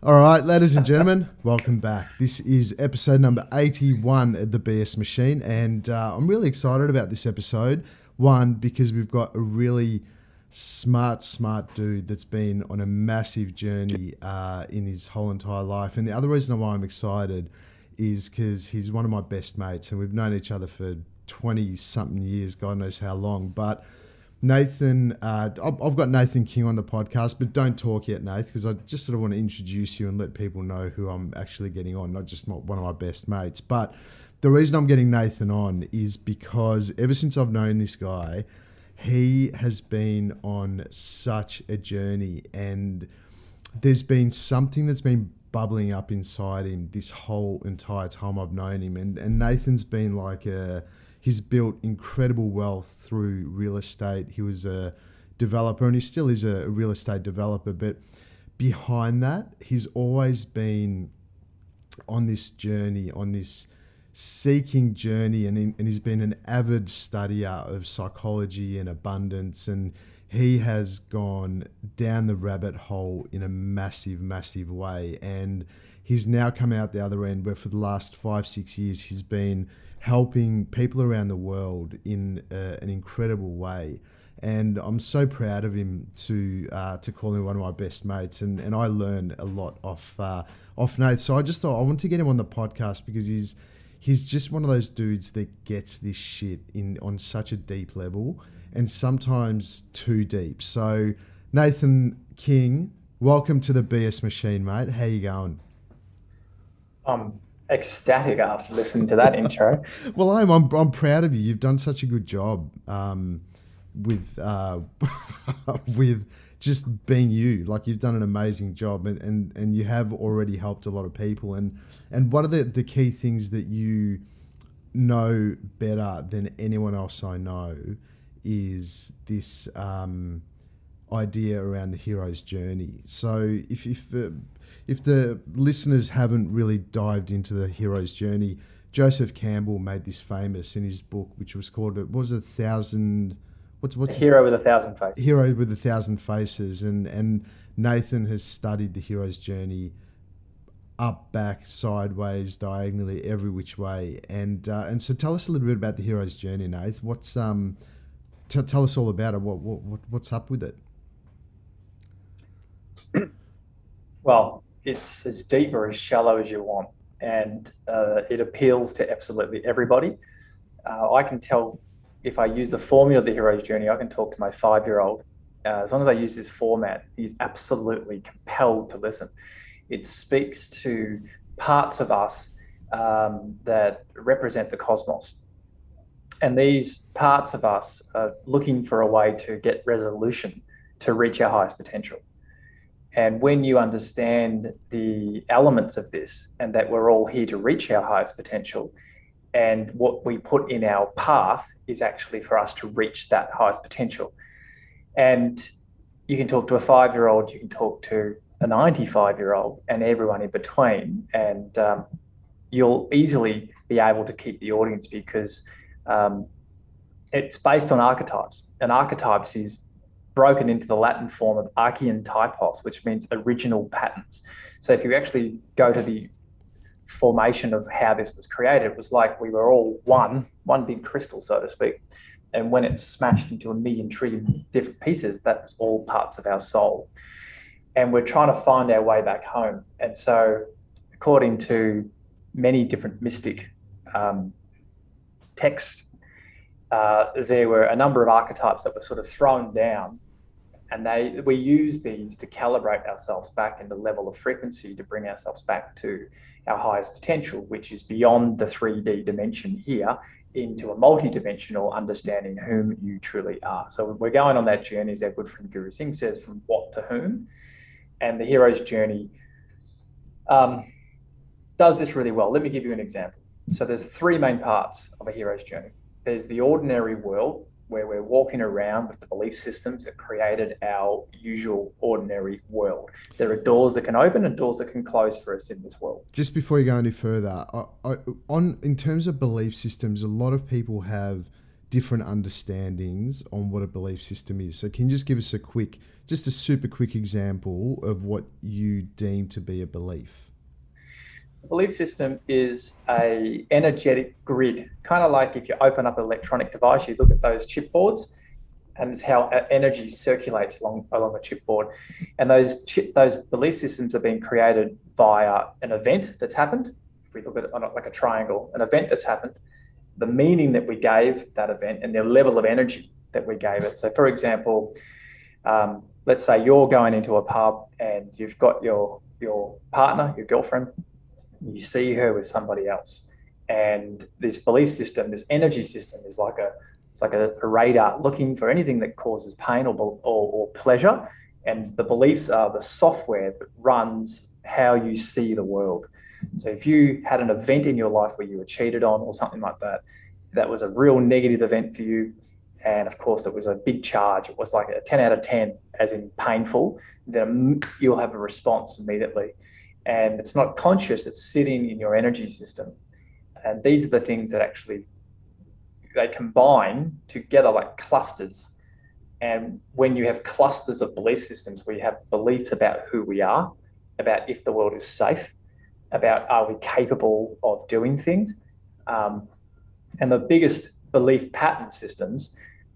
All right, ladies and gentlemen, welcome back. This is episode number 81 of the BS Machine, and I'm really excited about this episode. One, because we've got a really smart dude that's been on a massive journey in his whole entire life. And the other reason why I'm excited is because he's one of my best mates, and we've known each other for 20-something years, God knows how long. But Nathan, I've got Nathan King on the podcast, but don't talk yet, Nath, because I just sort of want to introduce you and let people know who I'm actually getting on, not just one of my best mates. But the reason I'm getting Nathan on is because ever since I've known this guy, he has been on such a journey, and there's been something that's been bubbling up inside him this whole entire time I've known him. And Nathan's been like he's built incredible wealth through real estate. He was a developer, and he still is a real estate developer. But behind that, he's always been on this journey, on this seeking journey, and he's been an avid studier of psychology and abundance, and he has gone down the rabbit hole in a massive way. And he's now come out the other end, where for the last 5-6 years, he's been helping people around the world in an incredible way. And I'm so proud of him to call him one of my best mates. And I learn a lot off Nate. So I just thought I want to get him on the podcast because he's just one of those dudes that gets this shit on such a deep level, and sometimes too deep. So Nathan King, welcome to the BS Machine, mate. How you going? I'm ecstatic after listening to that intro. Well, I'm proud of you. You've done such a good job with with just being you. Like, you've done an amazing job, and you have already helped a lot of people. And one of the key things that you know better than anyone else I know is this idea around the hero's journey. So if the listeners haven't really dived into the hero's journey, Joseph Campbell made this famous in his book, which was called, what was it, what's Hero with a Thousand Faces. Hero with a Thousand Faces. And Nathan has studied the hero's journey up, back, sideways, diagonally, every which way. And so tell us a little bit about the hero's journey, Nath. What's tell us all about it. What's up with it? Well, it's as deep or as shallow as you want, and it appeals to absolutely everybody. I can tell if I use the formula of the hero's journey, I can talk to my 5-year-old. As long as I use this format, he's absolutely compelled to listen. It speaks to parts of us that represent the cosmos. And these parts of us are looking for a way to get resolution to reach our highest potential. And when you understand the elements of this, and that we're all here to reach our highest potential, and what we put in our path is actually for us to reach that highest potential. And you can talk to a 5-year-old, you can talk to a 95-year-old, and everyone in between, and you'll easily be able to keep the audience, because it's based on archetypes. And archetypes is broken into the Latin form of archetypos, which means original patterns. So if you actually go to the formation of how this was created, it was like we were all one big crystal, so to speak. And when it smashed into a million trillion different pieces, that was all parts of our soul. And we're trying to find our way back home. And so according to many different mystic texts, there were a number of archetypes that were sort of thrown down, and we use these to calibrate ourselves back into level of frequency to bring ourselves back to our highest potential, which is beyond the 3D dimension here into a multi-dimensional understanding whom you truly are. So we're going on that journey, as our good friend Guru Singh says, from what to whom. And the hero's journey does this really well. Let me give you an example. So there's 3 main parts of a hero's journey. There's the ordinary world, where we're walking around with the belief systems that created our usual ordinary world. There are doors that can open and doors that can close for us in this world. Just before you go any further, in terms of belief systems, a lot of people have different understandings on what a belief system is. So can you just give us just a super quick example of what you deem to be a belief? A belief system is a energetic grid, kind of like if you open up an electronic device, you look at those chipboards, and it's how energy circulates along a chipboard. And those belief systems have been created via an event that's happened. If we look at it like a triangle, an event that's happened, the meaning that we gave that event, and the level of energy that we gave it. So, for example, let's say you're going into a pub and you've got your partner, your girlfriend, you see her with somebody else, and this belief system, this energy system, is like a radar looking for anything that causes pain or pleasure. And the beliefs are the software that runs how you see the world. So if you had an event in your life where you were cheated on or something like that, that was a real negative event for you, and of course it was a big charge, it was like a 10 out of 10 as in painful, then you'll have a response immediately. And it's not conscious, it's sitting in your energy system. And these are the things that actually, they combine together like clusters. And when you have clusters of belief systems, we have beliefs about who we are, about if the world is safe, about are we capable of doing things. And the biggest belief pattern systems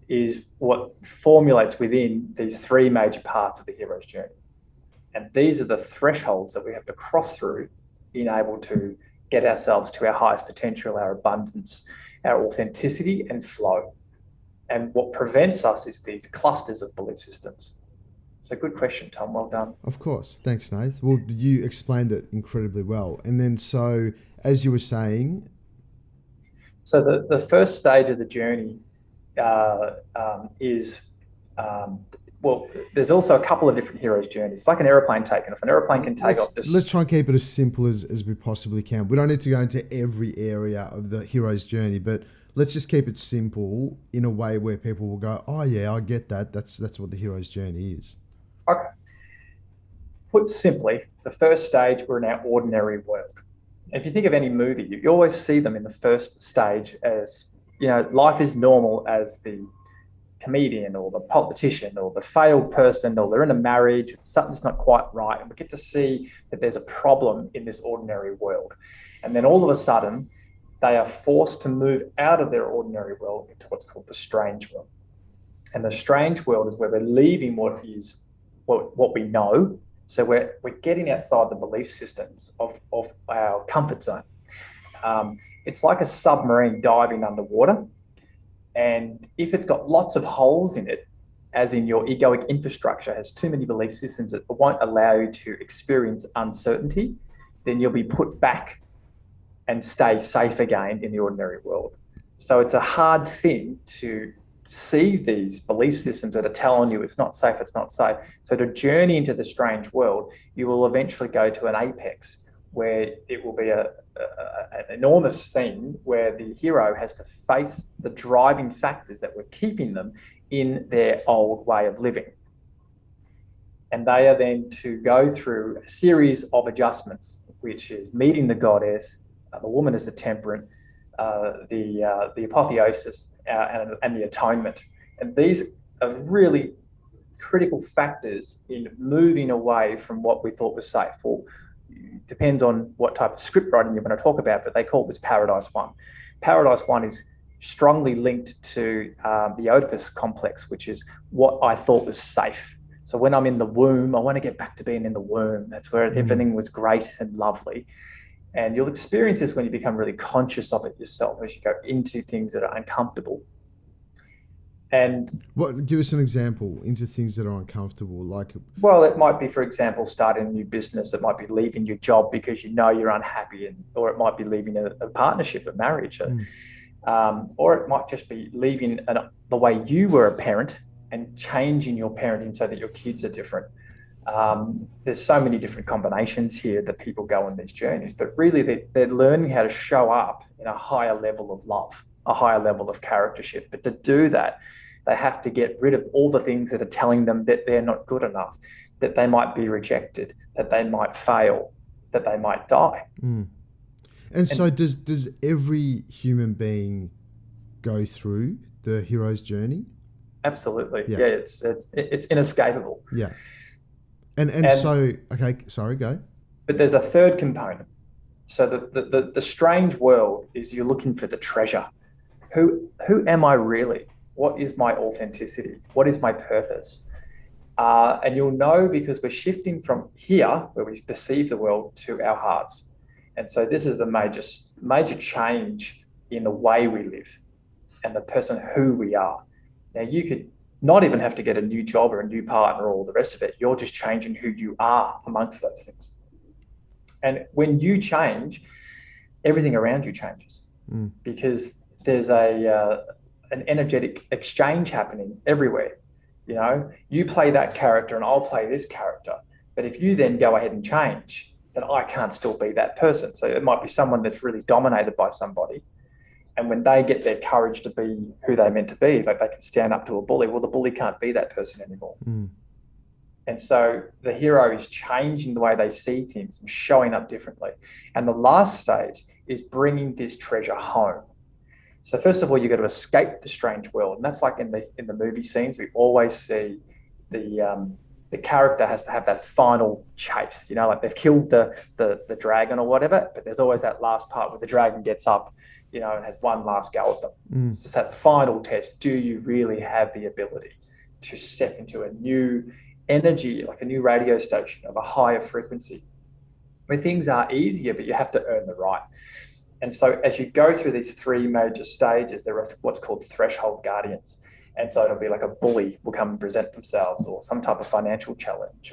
is what formulates within these three major parts of the hero's journey. And these are the thresholds that we have to cross through being able to get ourselves to our highest potential, our abundance, our authenticity and flow. And what prevents us is these clusters of belief systems. So good question, Tom. Well done. Of course. Thanks, Nath. Well, you explained it incredibly well. And then, so as you were saying... So the first stage of the journey is... well, there's also a couple of different hero's journeys, like an aeroplane taking off. An aeroplane can take off. Let's try and keep it as simple as we possibly can. We don't need to go into every area of the hero's journey, but let's just keep it simple in a way where people will go, oh yeah, I get that. That's what the hero's journey is. Okay. Put simply, the first stage, we're in our ordinary world. If you think of any movie, you always see them in the first stage as, life is normal as the comedian or the politician or the failed person, or they're in a marriage, something's not quite right, and we get to see that there's a problem in this ordinary world. And then all of a sudden they are forced to move out of their ordinary world into what's called the strange world. And the strange world is where we're leaving what we know. So we're getting outside the belief systems of our comfort zone. It's like a submarine diving underwater. And if it's got lots of holes in it, as in your egoic infrastructure has too many belief systems that won't allow you to experience uncertainty, then you'll be put back and stay safe again in the ordinary world. So it's a hard thing to see these belief systems that are telling you it's not safe, it's not safe. So to journey into the strange world, you will eventually go to an apex where it will be an enormous scene where the hero has to face the driving factors that were keeping them in their old way of living. And they are then to go through a series of adjustments, which is meeting the goddess, the woman as the temperate, the apotheosis, and the atonement. And these are really critical factors in moving away from what we thought was safe. Well, depends on what type of script writing you're going to talk about, but they call this Paradise 1. Paradise 1 is strongly linked to the Oedipus complex, which is what I thought was safe. So when I'm in the womb, I want to get back to being in the womb. That's where everything was great and lovely. And you'll experience this when you become really conscious of it yourself, as you go into things that are uncomfortable. And give us an example into things that are uncomfortable, like. Well, it might be, for example, starting a new business. It might be leaving your job because you know you're unhappy, or it might be leaving a partnership, a marriage, or it might just be leaving the way you were a parent and changing your parenting so that your kids are different. There's so many different combinations here that people go on these journeys, but really they're learning how to show up in a higher level of love, a higher level of charactership. But to do that, they have to get rid of all the things that are telling them that they're not good enough, that they might be rejected, that they might fail, that they might die. And so does every human being go through the hero's journey? Absolutely. Yeah, it's inescapable. Yeah. And so, okay, sorry, go. But there's a third component. So the strange world is you're looking for the treasure. Who am I really? What is my authenticity? What is my purpose? And you'll know because we're shifting from here, where we perceive the world, to our hearts. And so this is the major change in the way we live and the person who we are. Now, you could not even have to get a new job or a new partner or all the rest of it. You're just changing who you are amongst those things. And when you change, everything around you changes because there's an energetic exchange happening everywhere. You know, you play that character and I'll play this character. But if you then go ahead and change, then I can't still be that person. So it might be someone that's really dominated by somebody. And when they get their courage to be who they're meant to be, like they can stand up to a bully, well, the bully can't be that person anymore. And so the hero is changing the way they see things and showing up differently. And the last stage is bringing this treasure home. So first of all, you've got to escape the strange world. And that's like in the movie scenes, we always see the character has to have that final chase, you know, like they've killed the dragon or whatever, but there's always that last part where the dragon gets up, you know, and has one last go at them. It's just that final test. Do you really have the ability to step into a new energy, like a new radio station of a higher frequency, where things are easier, but you have to earn the right? And so as you go through these three major stages, there are what's called threshold guardians. And so it'll be like a bully will come and present themselves, or some type of financial challenge,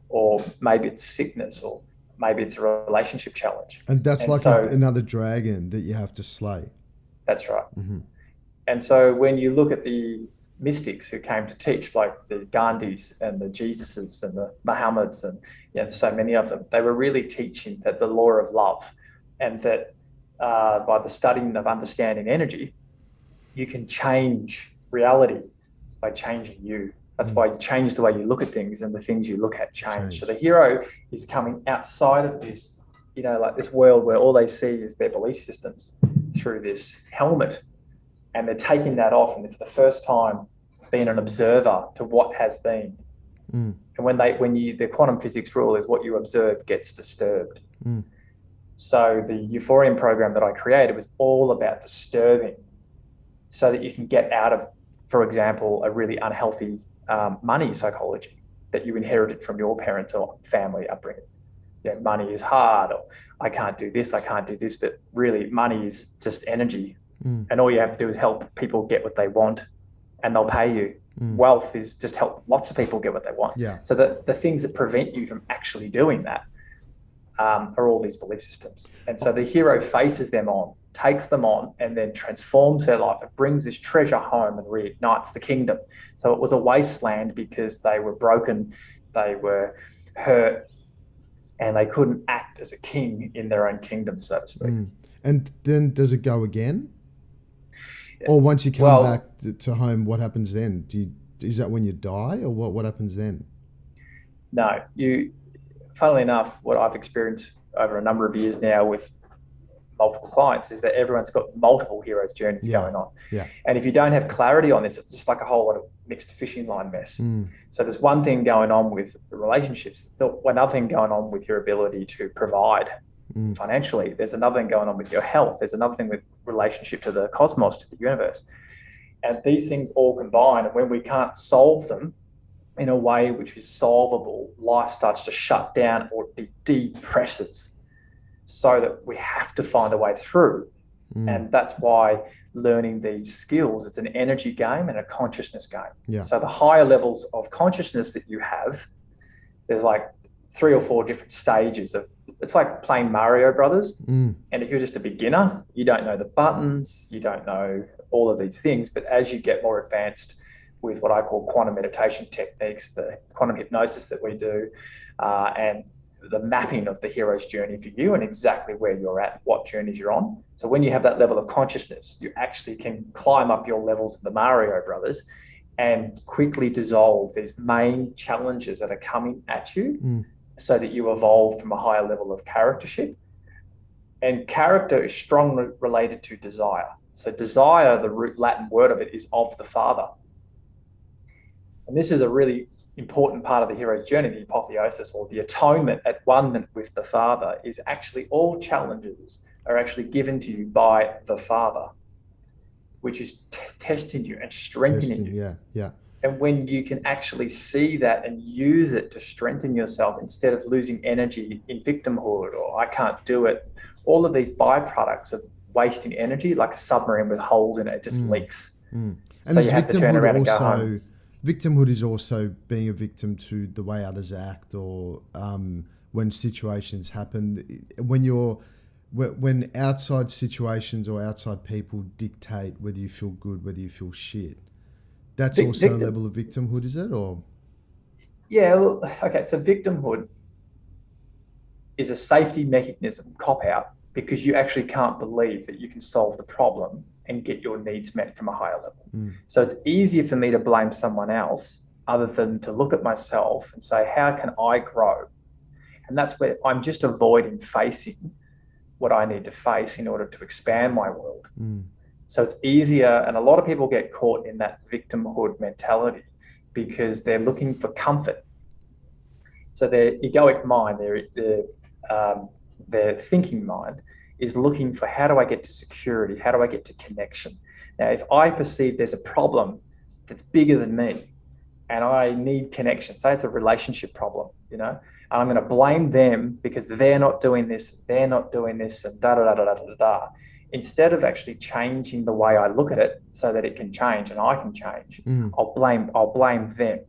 or maybe it's sickness, or maybe it's a relationship challenge. And that's another dragon that you have to slay. That's right. And so when you look at the mystics who came to teach, like the Gandhis and the Jesuses and the Muhammads and so many of them, they were really teaching that the law of love, and that by the studying of understanding energy, you can change reality by changing you. That's why you change the way you look at things, and the things you look at change. So the hero is coming outside of this, you know, like this world where all they see is their belief systems through this helmet, and they're taking that off, and for the first time being an observer to what has been. And the quantum physics rule is what you observe gets disturbed. So the Euphoriam program that I created was all about disturbing, so that you can get out of, for example, a really unhealthy money psychology that you inherited from your parents or family upbringing. You know, money is hard, or I can't do this, but really money is just energy. And all you have to do is help people get what they want, and they'll pay you. Wealth is just help lots of people get what they want. So the things that prevent you from actually doing that are all these belief systems. And so the hero faces them on, takes them on, and then transforms their life. It brings this treasure home and reignites the kingdom. So it was a wasteland because they were broken, they were hurt, and they couldn't act as a king in their own kingdom, so to speak. And then does it go again? Or once you come back to home, what happens then? Is that when you die, or what happens then? No, funnily enough, what I've experienced over a number of years now with multiple clients is that everyone's got multiple heroes' journeys going on. And if you don't have clarity on this, it's just like a whole lot of mixed fishing line mess. So there's one thing going on with the relationships, another thing going on with your ability to provide financially. There's another thing going on with your health. There's another thing with relationship to the cosmos, to the universe. And these things all combine, and when we can't solve them in a way which is solvable, life starts to shut down or depresses, so that we have to find a way through. And that's why learning these skills, it's an energy game and a consciousness game. So the higher levels of consciousness that you have, there's like 3 or 4 different stages of, it's like playing Mario Brothers. And if you're just a beginner, you don't know the buttons, you don't know all of these things. But as you get more advanced with what I call quantum meditation techniques, the quantum hypnosis that we do, and the mapping of the hero's journey for you and exactly where you're at, what journeys you're on. So when you have that level of consciousness, you actually can climb up your levels of the Mario Brothers and quickly dissolve these main challenges that are coming at you, so that you evolve from a higher level of charactership. And character is strongly related to desire. So desire, the root Latin word of it, is of the Father. And this is a really important part of the hero's journey, the apotheosis, or the atonement at one with the Father, is actually all challenges are actually given to you by the Father, which is testing you and strengthening you. Yeah. And when you can actually see that and use it to strengthen yourself instead of losing energy in victimhood or I can't do it, all of these byproducts of wasting energy, like a submarine with holes in it, just leaks. And so you have to turn around and go home. Victimhood is also being a victim to the way others act, or when situations happen. When outside situations or outside people dictate whether you feel good, whether you feel shit. That's also a level of victimhood, is it? Or yeah, okay. So victimhood is a safety mechanism, cop-out, because you actually can't believe that you can solve the problem and get your needs met from a higher level. So it's easier for me to blame someone else other than to look at myself and say, how can I grow? And that's where I'm just avoiding facing what I need to face in order to expand my world. So it's easier, and a lot of people get caught in that victimhood mentality because they're looking for comfort. So their egoic mind, their thinking mind, is looking for, how do I get to security? How do I get to connection? Now, if I perceive there's a problem that's bigger than me and I need connection, say it's a relationship problem, and I'm going to blame them because they're not doing this, and da-da-da-da-da-da-da. Instead of actually changing the way I look at it so that it can change and I can change, I'll blame them.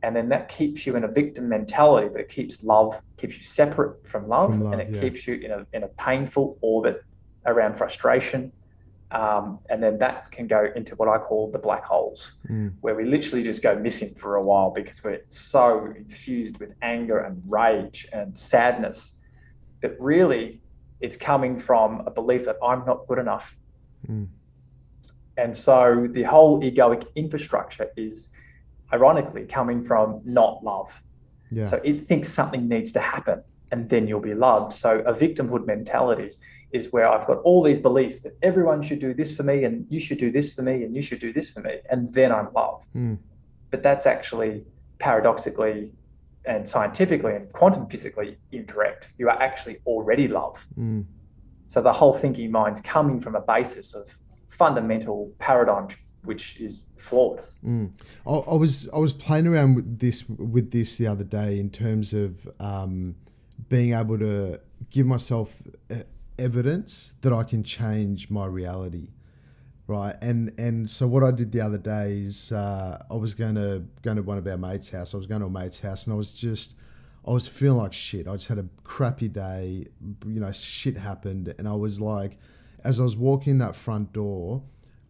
And then that keeps you in a victim mentality, but it keeps you separate from love, and it keeps you in a painful orbit around frustration. And then that can go into what I call the black holes, where we literally just go missing for a while because we're so infused with anger and rage and sadness that really it's coming from a belief that I'm not good enough. And so the whole egoic infrastructure is ironically coming from not love. So it thinks something needs to happen and then you'll be loved. So a victimhood mentality is where I've got all these beliefs that everyone should do this for me and you should do this for me and you should do this for me, and then I'm loved. But that's actually paradoxically and scientifically and quantum physically incorrect. You are actually already loved. So the whole thinking mind's coming from a basis of fundamental paradigm which is flawed. I was playing around with this the other day in terms of being able to give myself evidence that I can change my reality, right? And so what I did the other day is I was going to one of our mates' house. I was going to a mate's house, and I was feeling like shit. I just had a crappy day. Shit happened, and I was like, as I was walking that front door,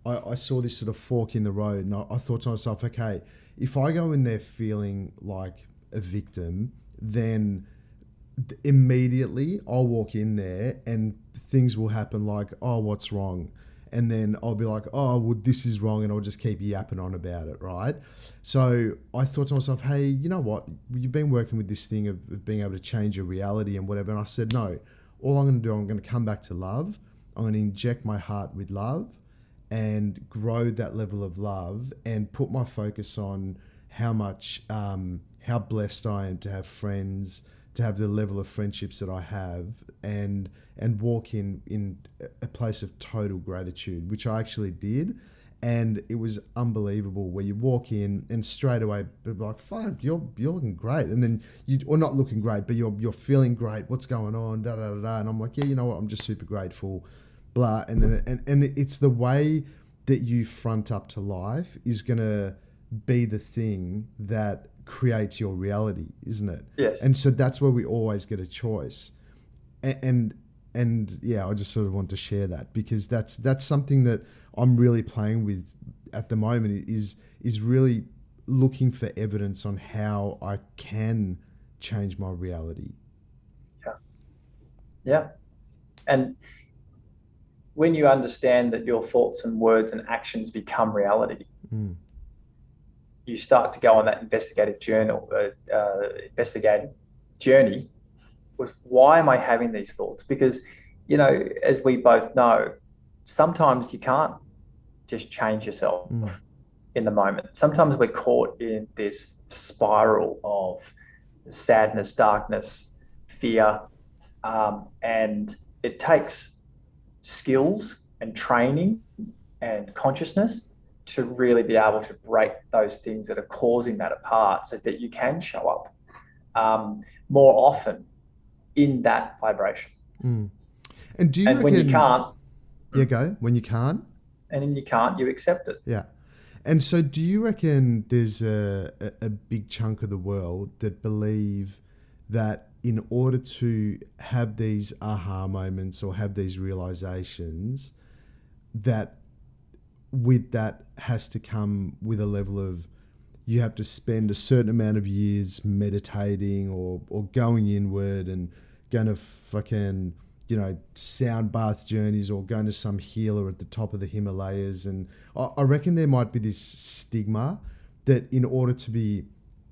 I saw this sort of fork in the road, and I thought to myself, okay, if I go in there feeling like a victim, then immediately I'll walk in there and things will happen like, oh, what's wrong? And then I'll be like, oh, well, this is wrong, and I'll just keep yapping on about it, right? So I thought to myself, hey, you know what? You've been working with this thing of being able to change your reality and whatever. And I said, no, all I'm going to do, I'm going to come back to love. I'm going to inject my heart with love and grow that level of love and put my focus on how blessed I am to have friends, to have the level of friendships that I have, and walk in a place of total gratitude, which I actually did. And it was unbelievable where you walk in and straight away be like, fuck, you're looking great. And then or not looking great, but you're feeling great. What's going on? Da, da, da, da. And I'm like, yeah, you know what? I'm just super grateful. Blah. And then, and it's the way that you front up to life is going to be the thing that creates your reality, isn't it? Yes. And so that's where we always get a choice. And yeah, I just sort of want to share that because that's something that I'm really playing with at the moment is really looking for evidence on how I can change my reality. Yeah. And when you understand that your thoughts and words and actions become reality, you start to go on that investigative journey with why am I having these thoughts? Because, as we both know, sometimes you can't just change yourself in the moment. Sometimes we're caught in this spiral of sadness, darkness, fear, and it takes skills and training and consciousness to really be able to break those things that are causing that apart, so that you can show up more often in that vibration. And do you reckon, when you can't, when you can't, and then you can't, you accept it. Yeah. And so do you reckon there's a big chunk of the world that believe that in order to have these aha moments or have these realizations, that with that has to come with a level of, you have to spend a certain amount of years meditating or going inward and going to fucking, sound bath journeys or going to some healer at the top of the Himalayas. And I reckon there might be this stigma that in order to be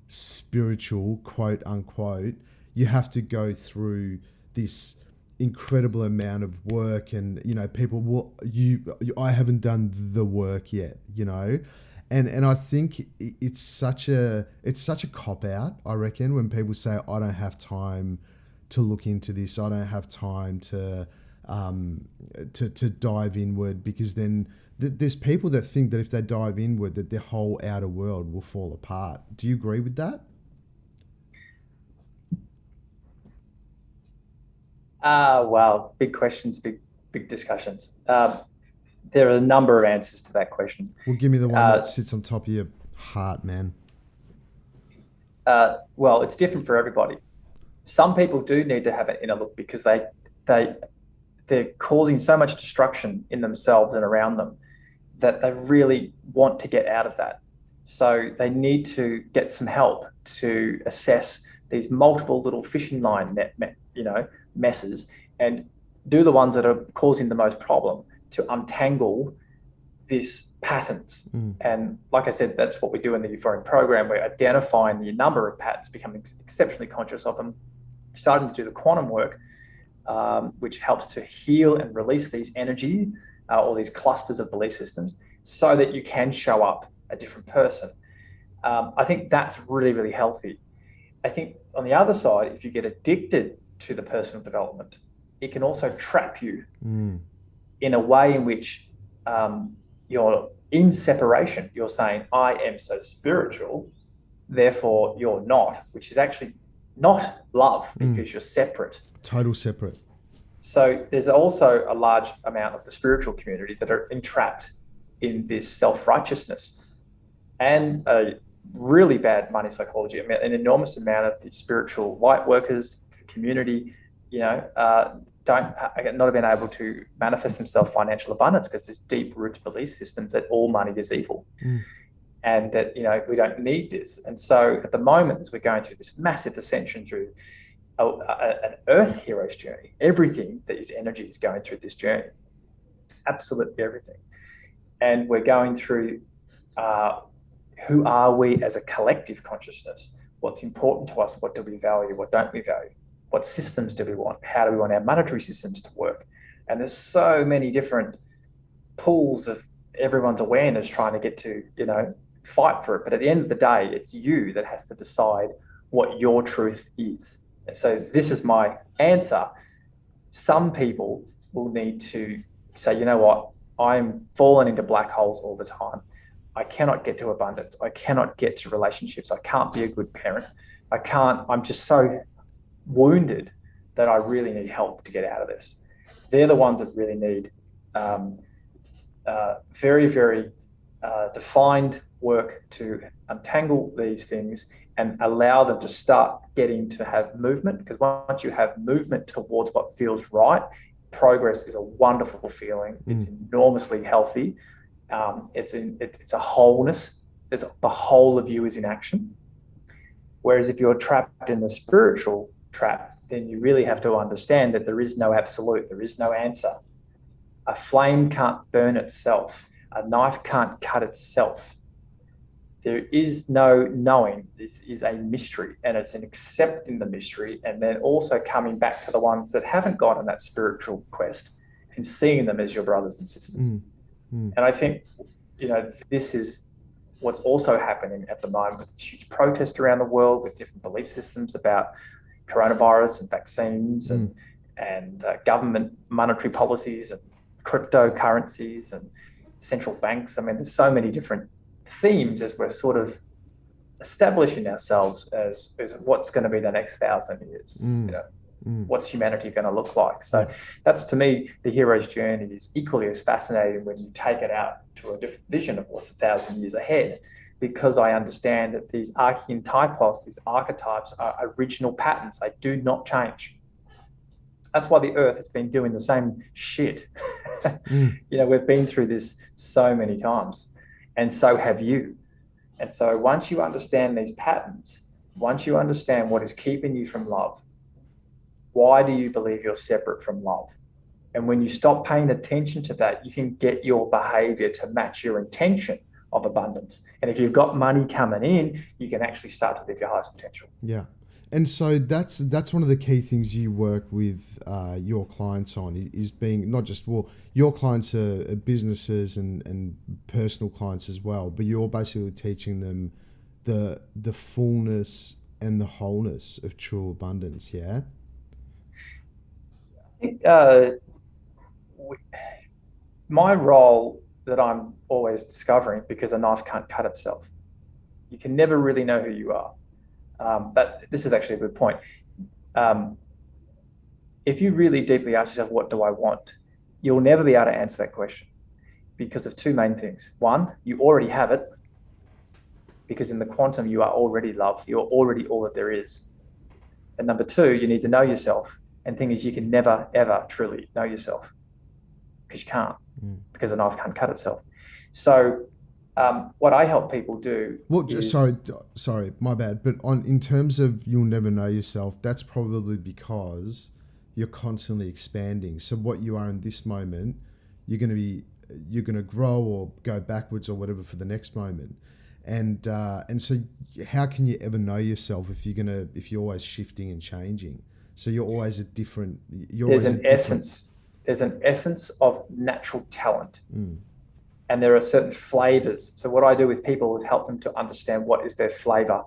spiritual, quote unquote, you have to go through this incredible amount of work, and people will, I haven't done the work yet, and I think it's such a cop out, I reckon, when people say, I don't have time to look into this, I don't have time to dive inward, because then there's people that think that if they dive inward that their whole outer world will fall apart. Do you agree with that? Wow, big questions, big discussions. There are a number of answers to that question. Well, give me the one that sits on top of your heart, man. Well, it's different for everybody. Some people do need to have an inner look because they're causing so much destruction in themselves and around them that they really want to get out of that. So they need to get some help to assess these multiple little fishing line messes, and do the ones that are causing the most problem to untangle these patterns. And like I said, that's what we do in the Euphoriam program. We're identifying the number of patterns, becoming exceptionally conscious of them, starting to do the quantum work, which helps to heal and release these energy or these clusters of belief systems, so that you can show up a different person. I think that's really, really healthy. I think on the other side, if you get addicted to the personal development, it can also trap you in a way in which you're in separation. You're saying, I am so spiritual, therefore you're not, which is actually not love, because you're separate. Total separate. So there's also a large amount of the spiritual community that are entrapped in this self-righteousness and a really bad money psychology. I mean, an enormous amount of the spiritual light workers, the community, not been able to manifest themselves financial abundance because there's deep-rooted belief systems that all money is evil. And that, we don't need this. And so at the moment, as we're going through this massive ascension through an earth hero's journey, everything that is energy is going through this journey, absolutely everything. And we're going through who are we as a collective consciousness? What's important to us? What do we value? What don't we value? What systems do we want? How do we want our monetary systems to work? And there's so many different pools of everyone's awareness trying to get to, fight for it. But at the end of the day, it's you that has to decide what your truth is. And so this is my answer. Some people will need to say, you know what, I'm falling into black holes all the time. I cannot get to abundance. I cannot get to relationships. I can't be a good parent. I'm just so wounded that I really need help to get out of this. They're the ones that really need very, very defined work to untangle these things and allow them to start getting to have movement. Because once you have movement towards what feels right, progress is a wonderful feeling. It's enormously healthy. It's a wholeness. The whole of you is in action. Whereas if you're trapped in the spiritual trap, then you really have to understand that there is no absolute, there is no answer. A flame can't burn itself. A knife can't cut itself. There is no knowing. This is a mystery, and it's an accepting the mystery, and then also coming back to the ones that haven't gone on that spiritual quest and seeing them as your brothers and sisters. And I think, this is what's also happening at the moment with huge protests around the world with different belief systems about coronavirus and vaccines and government monetary policies and cryptocurrencies and central banks. I mean, there's so many different themes as we're sort of establishing ourselves as what's going to be the next 1,000 years. What's humanity going to look like? So that's, to me, the hero's journey is equally as fascinating when you take it out to a different vision of what's 1,000 years ahead, because I understand that these archetypals, these archetypes, are original patterns. They do not change. That's why the earth has been doing the same shit. We've been through this so many times, and so have you. And so once you understand these patterns, once you understand what is keeping you from love, why do you believe you're separate from love? And when you stop paying attention to that, you can get your behavior to match your intention of abundance. And if you've got money coming in, you can actually start to live your highest potential. Yeah. And so that's one of the key things you work with your clients on, is being not just, your clients are businesses and personal clients as well, but you're basically teaching them the fullness and the wholeness of true abundance, yeah? I think my role that I'm always discovering, because a knife can't cut itself. You can never really know who you are. But this is actually a good point. If you really deeply ask yourself, what do I want? You'll never be able to answer that question because of two main things. One, you already have it, because in the quantum, you are already love. You're already all that there is. And number two, you need to know yourself. And the thing is, you can never, ever truly know yourself, because you can't, because a knife can't cut itself. So what I help people do. Well, sorry, my bad. But in terms of you'll never know yourself, that's probably because you're constantly expanding. So what you are in this moment, you're going to grow or go backwards or whatever for the next moment. And so how can you ever know yourself if you're always shifting and changing? So you're always a different. There's an essence of natural talent. And there are certain flavors. So what I do with people is help them to understand what is their flavor.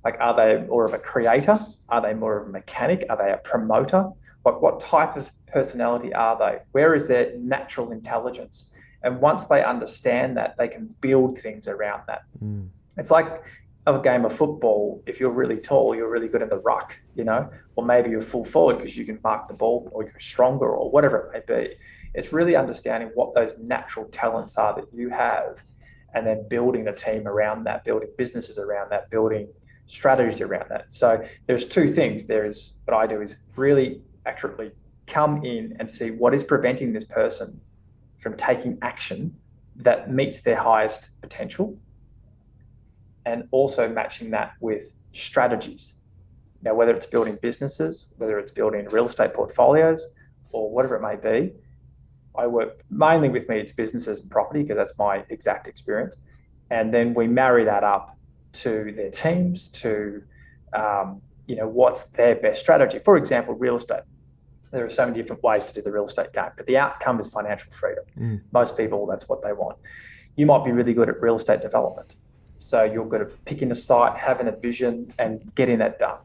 Like, are they more of a creator? Are they more of a mechanic? Are they a promoter? What type of personality are they? Where is their natural intelligence? And once they understand that, they can build things around that. It's like a game of football. If you're really tall, you're really good in the ruck, or maybe you're full forward because you can mark the ball, or you're stronger, or whatever it may be. It's really understanding what those natural talents are that you have, and then building a team around that, building businesses around that, building strategies around that. So there's two things. There's what I do is really accurately come in and see what is preventing this person from taking action that meets their highest potential, and also matching that with strategies. Now, whether it's building businesses, whether it's building real estate portfolios, or whatever it may be, I work mainly with me, it's businesses and property, because that's my exact experience. And then we marry that up to their teams, to, what's their best strategy. For example, real estate. There are so many different ways to do the real estate game, but the outcome is financial freedom. Most people, that's what they want. You might be really good at real estate development. So you're good at picking a site, having a vision, and getting that done.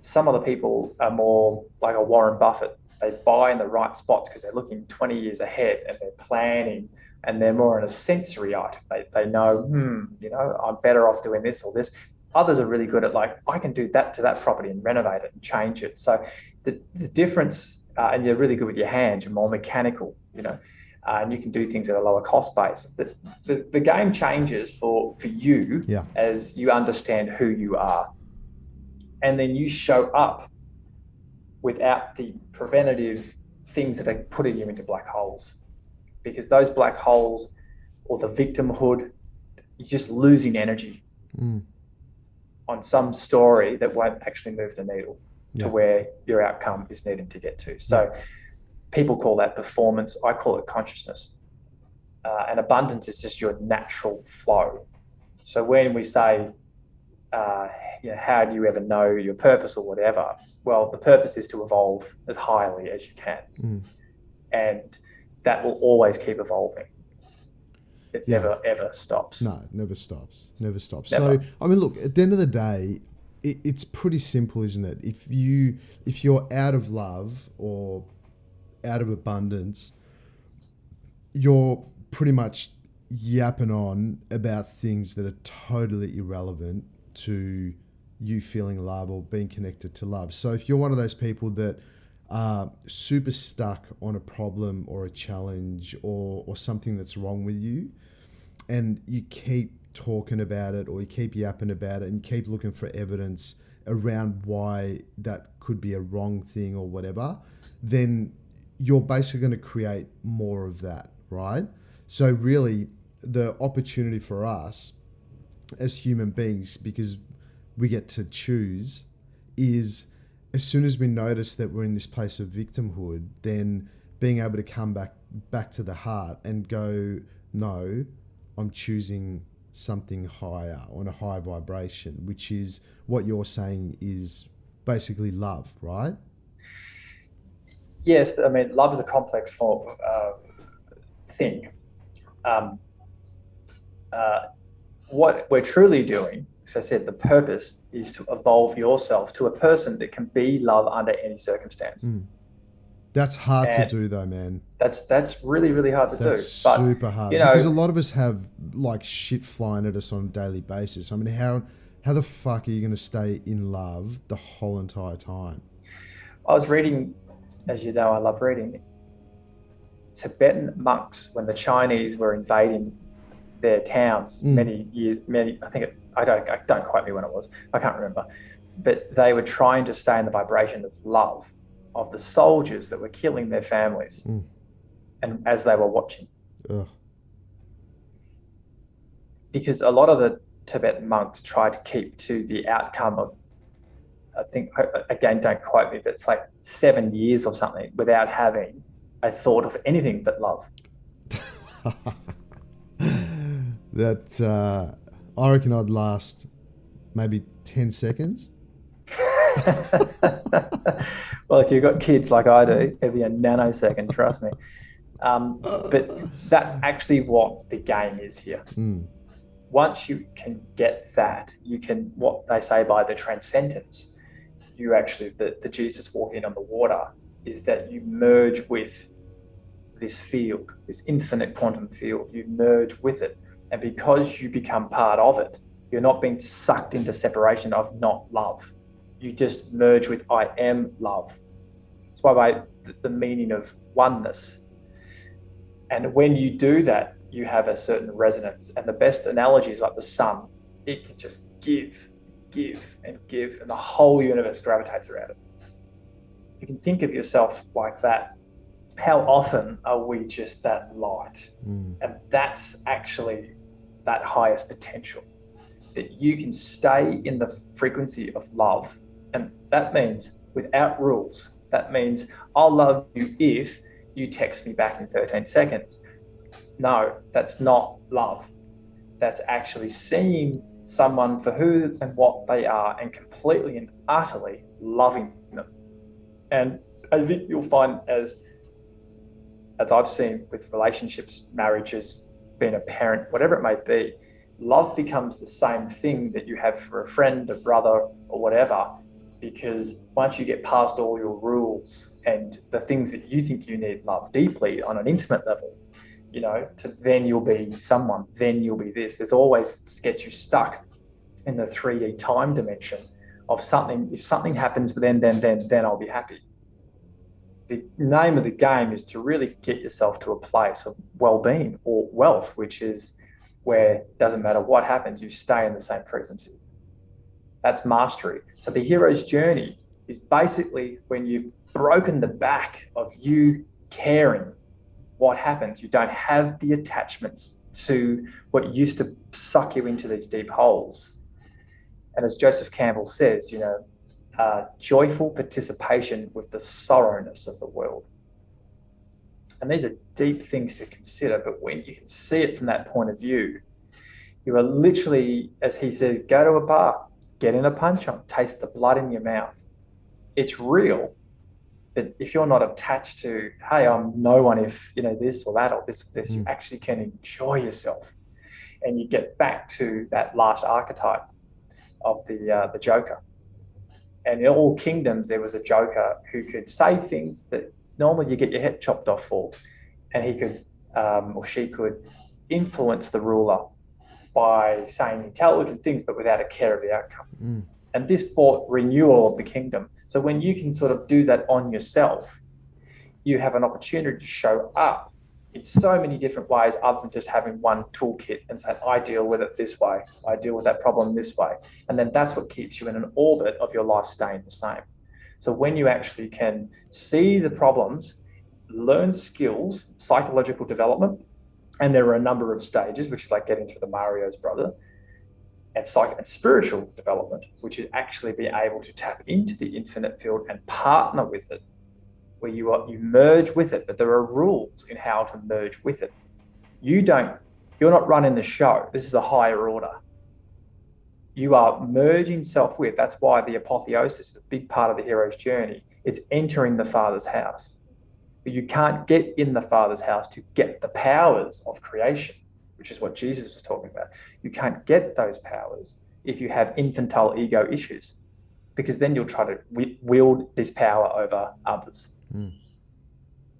Some other people are more like a Warren Buffett. They buy in the right spots because they're looking 20 years ahead, and they're planning, and they're more in a sensory item. They know, I'm better off doing this or this. Others are really good at, like, I can do that to that property and renovate it and change it. So the difference, and you're really good with your hands, you're more mechanical, and you can do things at a lower cost base. The game changes for you as you understand who you are. And then you show up without the preventative things that are putting you into black holes. Because those black holes, or the victimhood, you're just losing energy on some story that won't actually move the needle to where your outcome is needed to get to. So people call that performance. I call it consciousness. And abundance is just your natural flow. So when we say, how do you ever know your purpose or whatever? Well, the purpose is to evolve as highly as you can. and that will always keep evolving. It Yeah. never ever stops. No, it never stops. Never stops. Never. So, I mean, look, at the end of the day, it's pretty simple, isn't it? If you're out of love or out of abundance, you're pretty much yapping on about things that are totally irrelevant to you feeling love or being connected to love. So if you're one of those people that are super stuck on a problem or a challenge or something that's wrong with you, and you keep talking about it or you keep yapping about it and you keep looking for evidence around why that could be a wrong thing or whatever, then you're basically going to create more of that, right? So really, the opportunity for us as human beings, because we get to choose, is as soon as we notice that we're in this place of victimhood, then being able to come back to the heart and go, no, I'm choosing something higher, on a high vibration, which is what you're saying is basically love, right? Yes, but I mean, love is a complex form thing. Um, what we're truly doing, as I said, the purpose is to evolve yourself to a person that can be love under any circumstance. That's hard to And do though, man. that's really, really hard to That's do. But, super hard you because a know, lot of us have like shit flying at us on a daily basis. I mean, how the fuck are you going to stay in love the whole entire time? I was reading, as you know, I love reading, Tibetan monks when the Chinese were invading their towns I don't quote me when it was, I can't remember, but they were trying to stay in the vibration of love of the soldiers that were killing their families, and as they were watching. Ugh. Because a lot of the Tibetan monks tried to keep to the outcome of, I think, again, don't quote me, but it's like 7 years or something without having a thought of anything but love. That I reckon I'd last maybe 10 seconds. Well, if you've got kids like I do, it'd be a nanosecond, trust me. But that's actually what the game is here. Once you can get that, you can, what they say by the transcendence, you actually, the Jesus walking on the water, is that you merge with this field, this infinite quantum field. You merge with it. And because you become part of it, you're not being sucked into separation of not love. You just merge with I am love. That's why the meaning of oneness. And when you do that, you have a certain resonance. And the best analogy is like the sun. It can just give, and the whole universe gravitates around it. If you can think of yourself like that, how often are we just that light? And that's actually that highest potential, that you can stay in the frequency of love. And that means without rules. That means I'll love you if you text me back in 13 seconds. No, that's not love. That's actually seeing someone for who and what they are and completely and utterly loving them. And I think you'll find, as I've seen with relationships, marriages, being a parent, whatever it may be, love becomes the same thing that you have for a friend, a brother, or whatever, because once you get past all your rules and the things that you think you need love deeply on an intimate level, you know, then you'll be someone, then you'll be this. There's always gets you stuck in the 3D time dimension of something. If something happens, then I'll be happy. The name of the game is to really get yourself to a place of well-being or wealth, which is where it doesn't matter what happens, you stay in the same frequency. That's mastery. So the hero's journey is basically when you've broken the back of you caring what happens. You don't have the attachments to what used to suck you into these deep holes. And as Joseph Campbell says, you know, joyful participation with the sorrowness of the world. And these are deep things to consider, but when you can see it from that point of view, you are literally, as he says, go to a bar, get in a punch on, taste the blood in your mouth. It's real, But if you're not attached to, hey, I'm no one if, this or that or this, you actually can enjoy yourself. And you get back to that last archetype of the Joker. And in all kingdoms, there was a Joker who could say things that normally you get your head chopped off for. And he could, or she could, influence the ruler by saying intelligent things, but without a care of the outcome. And this brought renewal of the kingdom. So when you can sort of do that on yourself, you have an opportunity to show up in so many different ways other than just having one toolkit and say, I deal with it this way, I deal with that problem this way. And then that's what keeps you in an orbit of your life staying the same. So when you actually can see the problems, learn skills, psychological development, and there are a number of stages, which is like getting through the Mario's brother, and spiritual development, which is actually be able to tap into the infinite field and partner with it, where you merge with it, but there are rules in how to merge with it. You're not running the show. This is a higher order. You are merging self with. That's why the apotheosis is a big part of the hero's journey. It's entering the Father's house. But you can't get in the Father's house to get the powers of creation, which is what Jesus was talking about. You can't get those powers if you have infantile ego issues, because then you'll try to wield this power over others.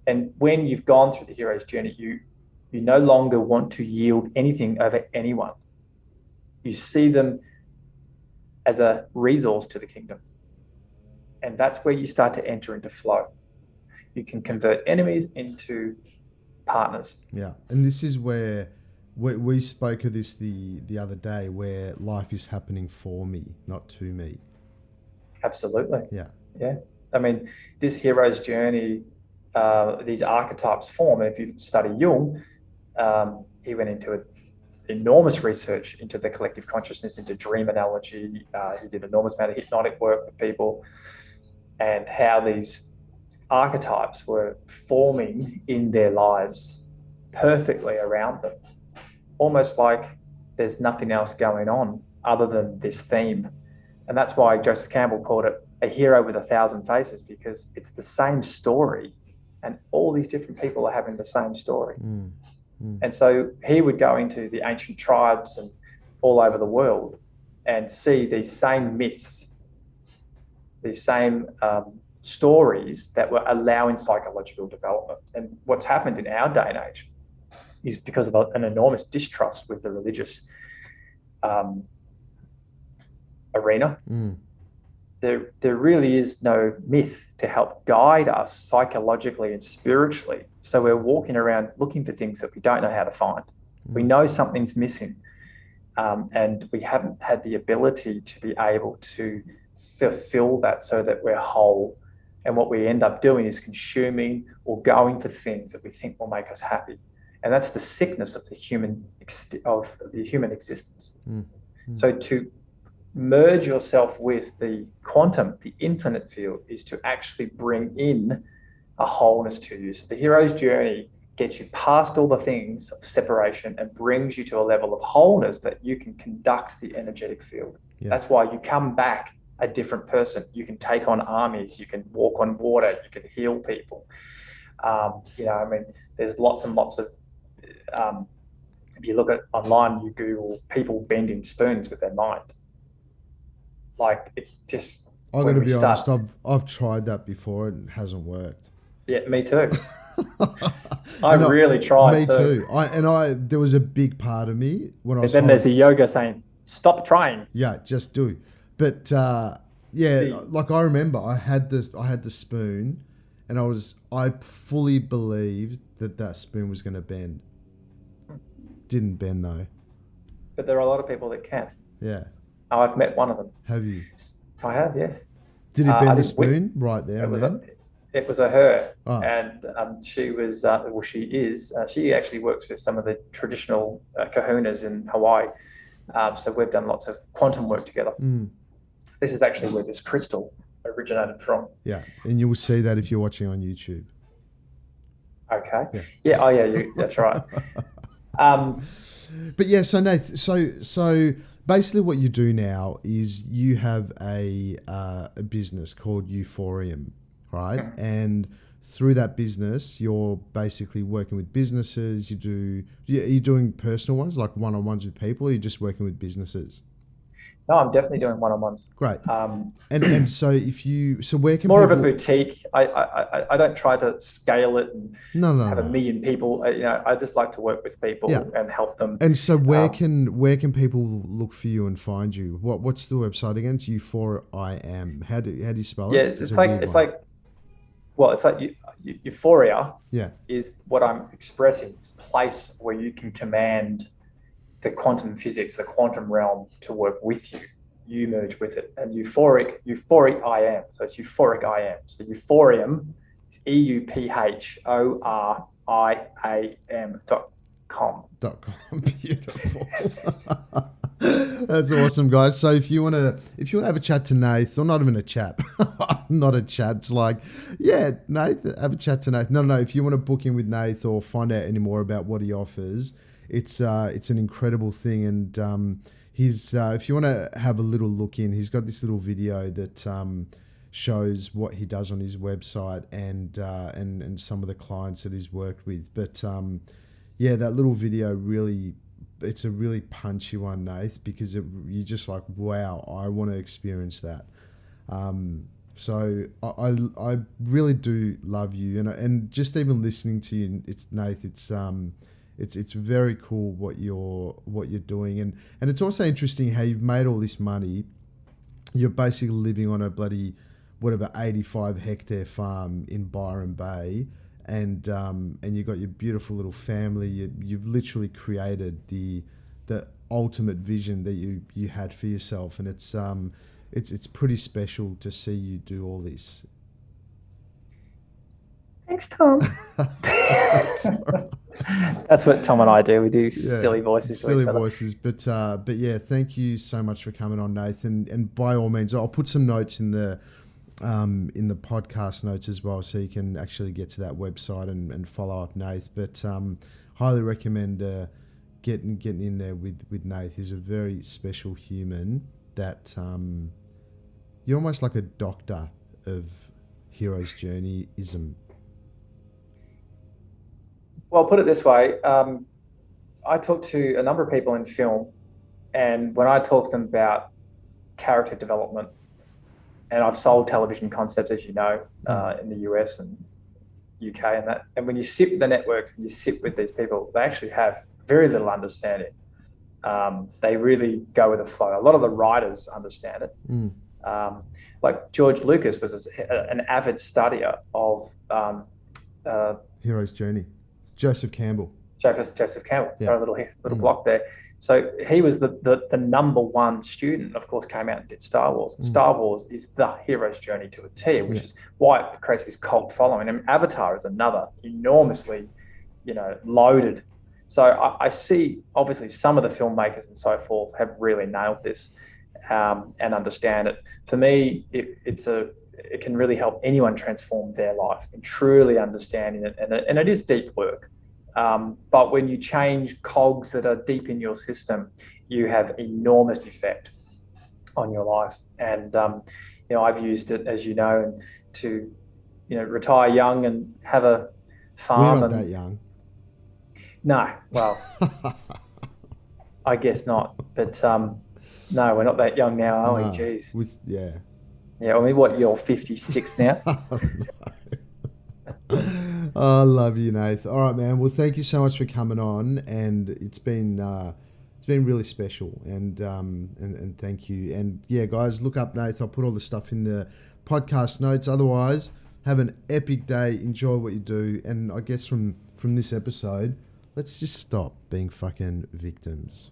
And when you've gone through the hero's journey, you no longer want to yield anything over anyone. You see them as a resource to the kingdom. And that's where you start to enter into flow. You can convert enemies into partners. Yeah. And this is where we spoke of this the other day, where life is happening for me, not to me. Absolutely. Yeah. Yeah. I mean, this hero's journey, these archetypes form. And if you study Jung, he went into enormous research into the collective consciousness, into dream analogy. He did an enormous amount of hypnotic work with people, and how these archetypes were forming in their lives perfectly around them, almost like there's nothing else going on other than this theme. And that's why Joseph Campbell called it a hero with 1,000 faces, because it's the same story and all these different people are having the same story. And so he would go into the ancient tribes and all over the world and see these same myths, these same stories that were allowing psychological development. And what's happened in our day and age is because of an enormous distrust with the religious arena. There really is no myth to help guide us psychologically and spiritually. So we're walking around looking for things that we don't know how to find. We know something's missing, and we haven't had the ability to be able to fulfill that so that we're whole. And what we end up doing is consuming or going for things that we think will make us happy. And that's the sickness of the human existence. So to merge yourself with the quantum, the infinite field, is to actually bring in a wholeness to you. So the hero's journey gets you past all the things of separation and brings you to a level of wholeness that you can conduct the energetic field. That's why you come back a different person. You can take on armies, you can walk on water, you can heal people. There's lots and lots of, if you look at online, you Google people bending spoons with their mind. Like, it just... I've got to be honest, I've tried that before and it hasn't worked. Yeah, me too. I really tried. Me too. There was a big part of me when I was... Then there's the yoga saying, stop trying. Yeah, just do. But like I remember I had the spoon, and I fully believed that spoon was going to bend. Didn't bend though. But there are a lot of people that can. Yeah. I've met one of them. Have you? I have, yeah. Did he bend the spoon right there? It was a her, and she was, she is. She actually works with some of the traditional kahunas in Hawaii. So we've done lots of quantum work together. This is actually where this crystal originated from. Yeah, and you will see that if you're watching on YouTube. Okay. Yeah. Oh, yeah. That's right. But yeah, so Nath, so basically what you do now is you have a business called Euphoriam, right? Mhm. And through that business, you're basically working with businesses. You're doing personal ones, like one-on-ones with people, or you're just working with businesses? No, I'm definitely doing one-on-ones. Great. Um, And so where it's can more of a people? boutique. I don't try to scale it and No, no, have a no. million people. I just like to work with Yeah. people and help them. And so Um, where can people look for you and find you? What's the website again? It's Euphoriam. How do you spell yeah, it? It's a weird one. it's like euphoria Yeah. is what I'm expressing. It's a place where you can command the quantum physics, the quantum realm to work with you. You merge with it. And euphoric I am. So it's euphoric I am. So euphorium is EUPHORIAM.com. .com. Beautiful. That's awesome, guys. So if you wanna have a chat to Nath, or not even a chat, not a chat. It's like, yeah, Nath, have a chat to Nath. No. If you want to book in with Nath or find out any more about what he offers, it's an incredible thing. And he's if you want to have a little look in, he's got this little video that shows what he does on his website and some of the clients that he's worked with. But yeah, that little video it's a really punchy one, Nath, because you're just like, wow, I want to experience that. So I really do love you, and just even listening to you, it's Nath, it's very cool what you're doing, and it's also interesting how you've made all this money. You're basically living on a bloody 85 hectare farm in Byron Bay. And you've got your beautiful little family. You've literally created the ultimate vision that you had for yourself, and it's pretty special to see you do all this. Thanks, Tom. That's what Tom and I do. We do silly voices to each other. Voices, but yeah, thank you so much for coming on, Nathan. And by all means, I'll put some notes in the podcast notes as well, so you can actually get to that website and follow up Nath. But highly recommend getting in there with Nath. He's a very special human that you're almost like a doctor of hero's journey-ism. Well, put it this way. I talk to a number of people in film, and when I talk to them about character development, and I've sold television concepts, as you know, in the US and UK and that. And when you sit with the networks and you sit with these people, they actually have very little understanding. They really go with the flow. A lot of the writers understand it. Like George Lucas was an avid studier of Hero's Journey. Joseph Campbell. Joseph Campbell. Yeah. Sorry, little block there. So he was the number one student, of course, came out and did Star Wars. And Star Wars is the hero's journey to a T, which is why it creates this cult following. And Avatar is another enormously, loaded. So I see, obviously, some of the filmmakers and so forth have really nailed this and understand it. For me, it can really help anyone transform their life and truly understanding it. And it is deep work. But when you change cogs that are deep in your system, you have enormous effect on your life. And I've used it, as you know, to retire young and have a farm. We're not that young. No, well, I guess not. But no, we're not that young now, are we? Jeez. Yeah. I mean, what, you're 56 now? Oh, I love you, Nath. All right, man. Well, thank you so much for coming on, and it's been really special, and thank you. And yeah, guys, look up Nath. I'll put all the stuff in the podcast notes. Otherwise, have an epic day. Enjoy what you do, and I guess from this episode, let's just stop being fucking victims.